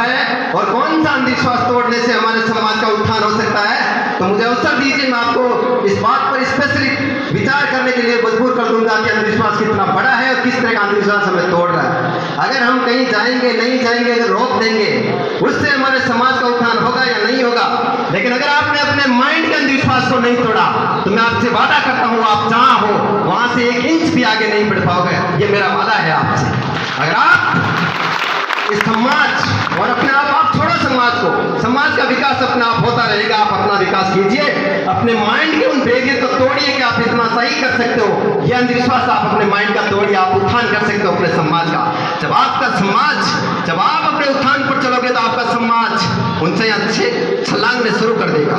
है और कौन सा अंधविश्वास तोड़ने से हमारे समाज का उत्थान हो सकता है। तो मुझे अवसर दीजिए, मैं आपको इस बात पर स्पेशली विचार करने के लिए मजबूर कर दूंगा कि अंधविश्वास कितना बड़ा है और किस तरह का अंधविश्वास हमें तोड़ रहा है। अगर हम कहीं जाएंगे नहीं जाएंगे, अगर रोक देंगे, उससे हमारे समाज का उत्थान होगा या नहीं होगा। लेकिन अगर आपने अपने माइंड के अंधविश्वास को नहीं तोड़ा तो मैं आपसे वादा करता हूँ, आप जहां हो वहां से 1 इंच भी आगे नहीं बढ़ पाओगे। ये मेरा वादा है आपसे। अगर आप इस समाज और अपने आप छोड़ो समाज को, समाज का विकास अपने आप होता रहेगा। आप अपना विकास कीजिए, अपने माइंड के उन बैरियर को तोड़िए कि आप इतना सही कर सकते हो। ये अंधविश्वास आप अपने माइंड का तोड़िए, आप उत्थान कर सकते हो अपने समाज का। जब आपका समाज, जब आप अपने उत्थान पर चलोगे तो आपका समाज उनसे अच्छे छलांगने शुरू कर देगा।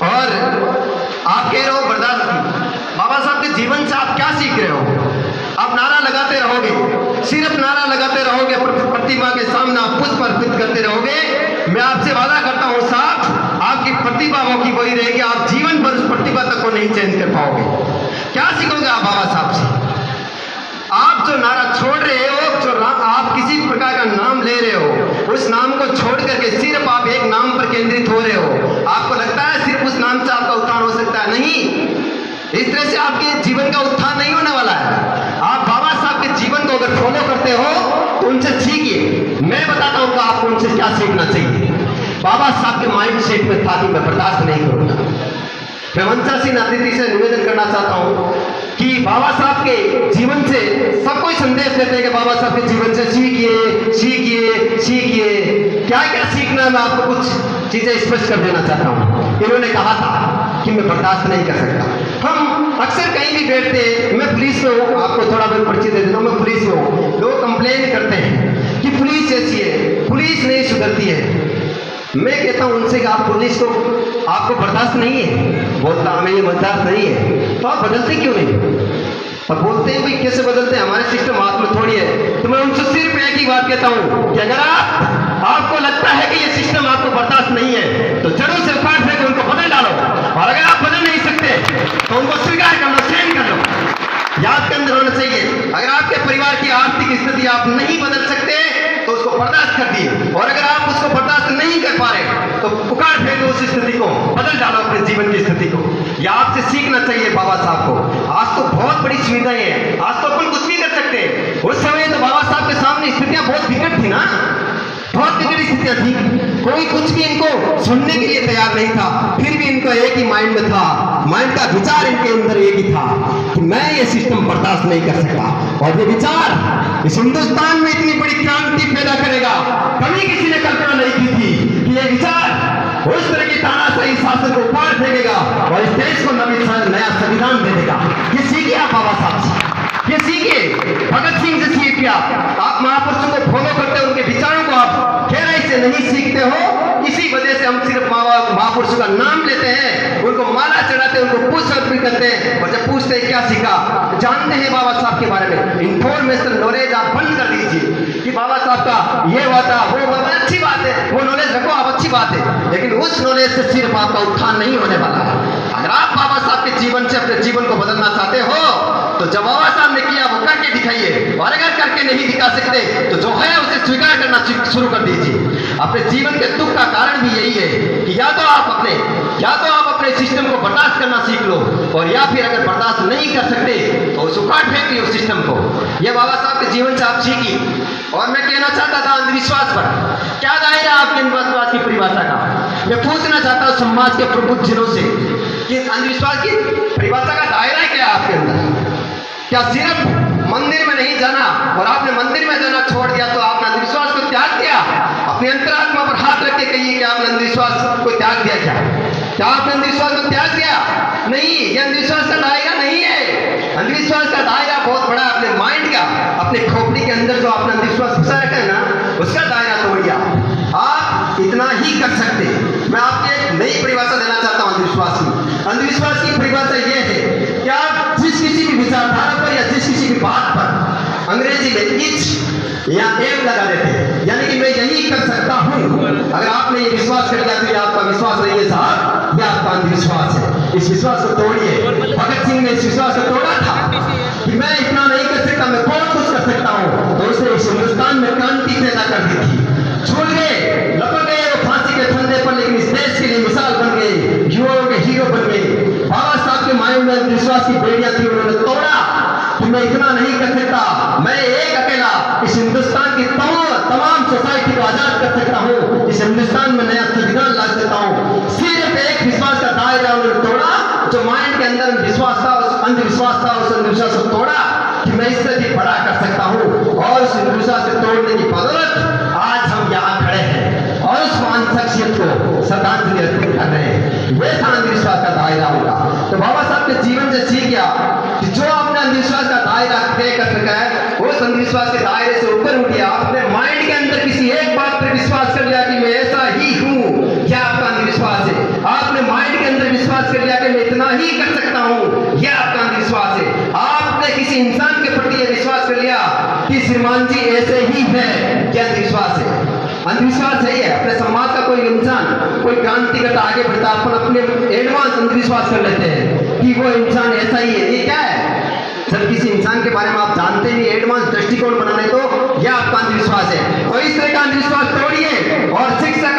और आप कह रहे हो बर्दाश्त की, बाबा साहब के जीवन से आप क्या सीख रहे हो? आप नारा लगाते रहोगे, सिर्फ नारा लगाते रहोगे, प्रतिभा के सामने आप पुष्प अर्पित करते रहोगे। मैं आपसे वादा करता हूं साहब, आपकी प्रतिभा की वही रहेगी, आप जीवन भर उस प्रतिभा तक को नहीं चेंज कर पाओगे। क्या सीखोगे आप बाबा साहब से? आप जो नारा छोड़ रहे हो, जो आप किसी प्रकार का नाम ले रहे हो, उस नाम को छोड़ करके सिर्फ आप एक नाम पर केंद्रित हो रहे हो। आपको लगता है सिर्फ उस नाम से आपका उत्थान हो सकता है? नहीं, इस तरह से आपके जीवन का उत्थान नहीं होने वाला है। आप बाबा साहब के जीवन को अगर फॉलो करते हो तो उनसे सीखिए। मैं बताता हूं कि आपको उनसे क्या सीखना चाहिए। बाबा साहब के माइंड सेट में था कि मैं बर्दाश्त नहीं करूंगा। मैं मंचा सिंह अतिथि से निवेदन करना चाहता हूं कि बाबा साहब के जीवन से सब कोई संदेश देते हैं कि बाबा साहब के जीवन से सीखिए सीखिए सीखिए। क्या क्या सीखना है, मैं आपको कुछ चीजें स्पष्ट कर देना चाहता हूं। इन्होंने कहा था कि मैं बर्दाश्त नहीं कर सकता। हम अक्सर कहीं भी बैठते हैं, मैं पुलिस में हूँ, आपको थोड़ा बहुत परिचय दे देता हूँ, मैं पुलिस में हूँ। लोग कंप्लेन करते हैं कि पुलिस ऐसी है, पुलिस नहीं सुधरती है। मैं कहता हूं उनसे कि आप पुलिस को, आपको बर्दाश्त नहीं है? बोलता हमें ये बर्दाश्त नहीं है। तो आप बदलते क्यों नहीं? और बोलते हैं भाई कैसे बदलते हैं, हमारे सिस्टम हाथ में थोड़ी है। तो मैं उनसे सिर्फ एक ही बात कहता हूं कि अगर आपको लगता है कि ये सिस्टम आपको बर्दाश्त नहीं है तो जरूर से उखाड़ फेंक उनको बदल डालो। और अगर आप बदल नहीं सकते तो उनको स्वीकार कर लो, सहन कर लो। याद के अंदर होना चाहिए, अगर आपके परिवार की आर्थिक स्थिति आप नहीं बदल सकते तो उसको बर्दाश्त कर दिए। और अगर आप उसको बर्दाश्त नहीं कर पा रहे तो उखाड़ फेंको उस स्थिति को, बदल डालो अपने जीवन की स्थिति को। यह आपसे सीखना चाहिए बाबा साहब को। आज तो बहुत बड़ी सुविधाएं हैं, आज तो अपन कुछ भी कर सकते हैं। उस समय तो बाबा साहब के सामने स्थितियां बहुत विकट थी ना, बहुत विकट स्थितियां थी। कोई कुछ भी इनको सुनने के लिए तैयार नहीं था, फिर भी इनको एक ही माइंड में था, माइंड का विचार इनके अंदर एक ही था कि मैं ये सिस्टम बर्दाश्त नहीं कर सकता। और ये विचार इस हिंदुस्तान में इतनी बड़ी क्रांति पैदा करेगा, कभी किसी ने कल्पना नहीं की थी कि ये विचार उस तरह की तानाशाही शासन को उखाड़ फेंकेगा और इस देश को नया संविधान दे देगा। ये सीखिए आप बाबा साहब से, ये सीखिए भगत सिंह से सीखिए। आप महापुरुषों को फॉलो करते हो, उनके विचारों को आप गहराई से नहीं सीखते हो। इसी वजह से हम सिर्फ महापुरुषों का नाम लेते हैं, उनको माला चढ़ाते हैं, उनको पुष्प अर्पित करते हैं। और जब पूछते हैं क्या सीखा, जानते हैं बाबा साहब के बारे में, इंफॉर्मेशन नॉलेज आप बंद कर दीजिए कि बाबा साहब का ये होता वो होता, अच्छी बात है, वो नॉलेज रखो आप, अच्छी बात है। लेकिन उस नॉलेज से सिर्फ आपका उत्थान नहीं होने वाला है। अगर आप बाबा साहब के जीवन से अपने जीवन को बदलना चाहते हो तो जो बाबा साहब ने किया वो करके दिखाइए। और अगर करके नहीं दिखा सकते तो जो है उसे स्वीकार करना शुरू कर दीजिए। अपने जीवन के दुख का कारण भी यही है कि या तो आप अपने सिस्टम को बर्दाश्त करना सीख लो, और या फिर अगर बर्दाश्त नहीं कर सकते तो उस उखाड़ फेंक ली उस सिस्टम को। यह बाबा साहब के जीवन से आप सीखी। और मैं कहना चाहता था अंधविश्वास पर, क्या दायरा आपके अंधविश्वास की परिभाषा का? मैं पूछना चाहता हूँ समाज के प्रबुद्ध जनों से कि अंधविश्वास की परिभाषा का दायरा क्या है आपके अंदर? क्या सिर्फ मंदिर में नहीं जाना और आपने मंदिर में जाना छोड़ दिया तो आपने अंधविश्वास को त्याग दिया? अपने अंतरात्मा पर हाथ रख के कहिए कि आपने अंधविश्वास को त्याग दिया। क्या आपने अंधविश्वास को त्याग दिया? नहीं, यह अंधविश्वास का दायरा नहीं है। अंधविश्वास का दायरा बहुत बड़ा है, अपने माइंड का, अपने खोपड़ी के अंदर जो आपने अंधविश्वास फंसा रखा है ना, उसका दायरा तोड़िए। आप इतना ही कर सकते। मैं आपको एक नई परिभाषा देना चाहता हूं अंधविश्वास की। अंधविश्वास की परिभाषा यह है कि आप जिस किसी भी विचारधारा पर या जिस किसी भी बात पर अंग्रेजी में इच या एम लगा देते हैं, यानी कि मैं यही कर सकता हूं। अगर आपने ये विश्वास कर लिया तो ये आपका विश्वास नहीं है साहब, यह आपका अंधविश्वास है। इस विश्वास को तोड़िए। भगत सिंह ने इस विश्वास को तोड़ा था कि मैं इतना नहीं कर सकता, मैं बहुत कुछ कर सकता हूं, तो उसने इस हिंदुस्तान में क्रांति पैदा कर दी थी। छोड़ गए की बेड़ियां थी उन्होंने तोड़ा कि मैं इतना नहीं कर सकता, मैं एक अकेला इस हिंदुस्तान की तमाम सोसाइटी को आजाद कर सकता हूँ, इस हिंदुस्तान में नया संविधान ला सकता हूँ। सिर्फ एक विश्वास का दायरा उन्होंने तोड़ा, जो माइंड के अंदर विश्वास था, उस अंधविश्वास था, उस अंधविश्वास को तोड़ा कि मैं इससे भी बड़ा कर सकता हूँ। और उस अंधविश्वास से तोड़ने की बदौलत आज हम यहाँ खड़े हैं और उस महान शख्सियत को श्रद्धांजलि अर्पित कर रहे हैं। वे था अंधविश्वास का दायरा उनका। तो बाबा साहब के जीवन से सीख गया कि जो आपने अंधविश्वास का दायरा तय कर सका है, उस अंधविश्वास के दायरे से ऊपर उठ गया। आपने माइंड के अंदर किसी एक बात पर विश्वास कर लिया कि मैं ऐसा ही हूँ, यह आपका अंधविश्वास है। आपने माइंड के अंदर विश्वास कर लिया कि मैं इतना ही कर सकता हूँ, यह आपका अंधविश्वास है। आपने किसी इंसान के प्रति यह विश्वास कर लिया कि श्रीमान जी ऐसे ही है, क्या अंधविश्वास है? अंधविश्वास है ये। अपने समाज का कोई इंसान कोई क्रांति करता आगे बढ़ता, अपन अपने एडवांस अंधविश्वास कर लेते हैं कि वो इंसान ऐसा ही है। ये क्या है? जब किसी इंसान के बारे में आप जानते नहीं, एडवांस दृष्टिकोण बनाने, तो यह आपका अंधविश्वास है। तो इस तरह का अंधविश्वास तोड़िए और शिक्षा